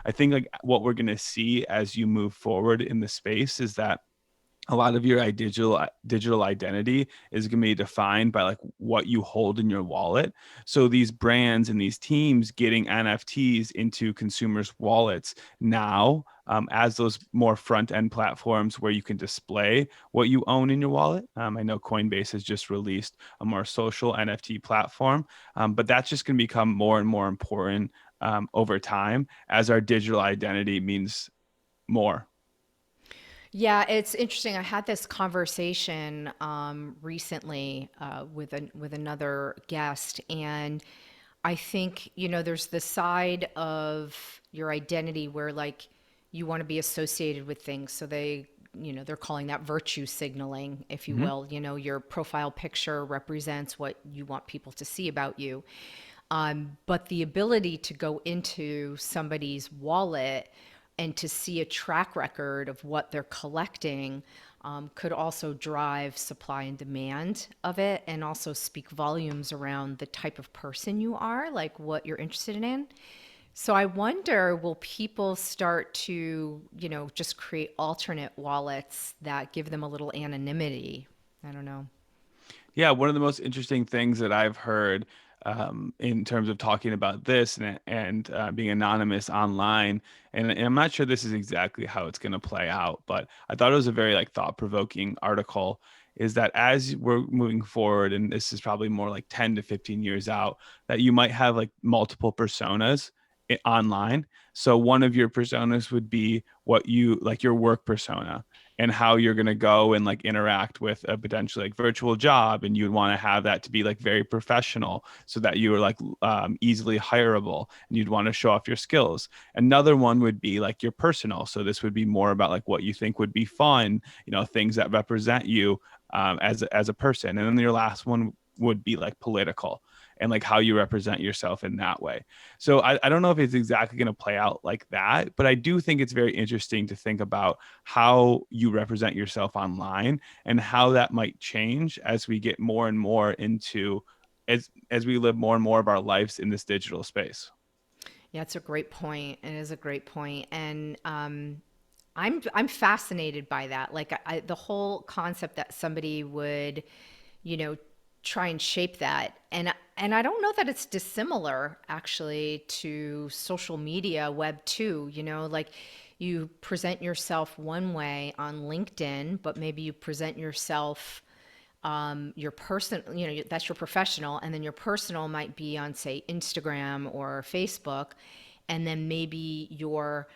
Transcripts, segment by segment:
I think like what we're going to see as you move forward in the space is that a lot of your digital identity is going to be defined by like what you hold in your wallet. So these brands and these teams getting NFTs into consumers' wallets now, as those more front end platforms where you can display what you own in your wallet. I know Coinbase has just released a more social NFT platform, but that's just going to become more and more important over time as our digital identity means more. Yeah, it's interesting. I had this conversation recently with another guest, and I think there's the side of your identity where like you want to be associated with things, so they're calling that virtue signaling, if you Mhm. will. Your profile picture represents what you want people to see about you. But the ability to go into somebody's wallet and to see a track record of what they're collecting could also drive supply and demand of it, and also speak volumes around the type of person you are, like what you're interested in. So I wonder, will people start to, just create alternate wallets that give them a little anonymity? I don't know. Yeah, one of the most interesting things that I've heard in terms of talking about this and being anonymous online, and I'm not sure this is exactly how it's going to play out, but I thought it was a very like thought-provoking article. Is that as we're moving forward, and this is probably more like 10 to 15 years out, that you might have like multiple personas online. So one of your personas would be what you like your work persona and how you're going to go and like interact with a potentially like virtual job, and you'd want to have that to be like very professional so that you are like easily hireable, and you'd want to show off your skills. Another one would be like your personal, so this would be more about like what you think would be fun, things that represent you as a person. And then your last one would be like political, and like how you represent yourself in that way. So I don't know if it's exactly going to play out like that, but I do think it's very interesting to think about how you represent yourself online and how that might change as we get more and more into as we live more and more of our lives in this digital space. Yeah, it's a great point. It is a great point. And I'm fascinated by that. Like the whole concept that somebody would, you know, try and shape that. And I don't know that it's dissimilar actually to social media, web 2, like you present yourself one way on LinkedIn, but maybe you present yourself your person, that's your professional, and then your personal might be on, say, Instagram or Facebook, and then maybe your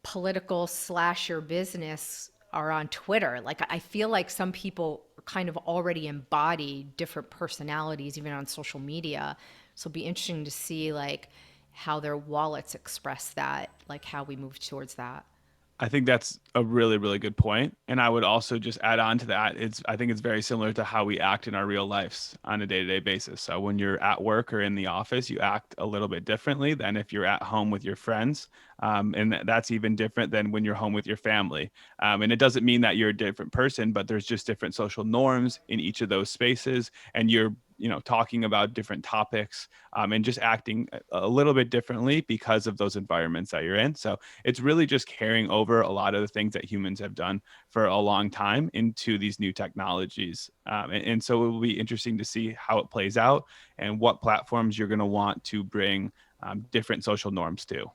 political slash your business are on Twitter. Like I feel like some people kind of already embody different personalities even on social media. So it'll be interesting to see like how their wallets express that, like how we move towards that. I think that's a really, really good point. And I would also just add on to that. I think it's very similar to how we act in our real lives on a day-to-day basis. So when you're at work or in the office, you act a little bit differently than if you're at home with your friends. And that's even different than when you're home with your family. And it doesn't mean that you're a different person, but there's just different social norms in each of those spaces. And you're talking about different topics, and just acting a little bit differently because of those environments that you're in. So it's really just carrying over a lot of the things that humans have done for a long time into these new technologies. And so it will be interesting to see how it plays out and what platforms you're going to want to bring different social norms to.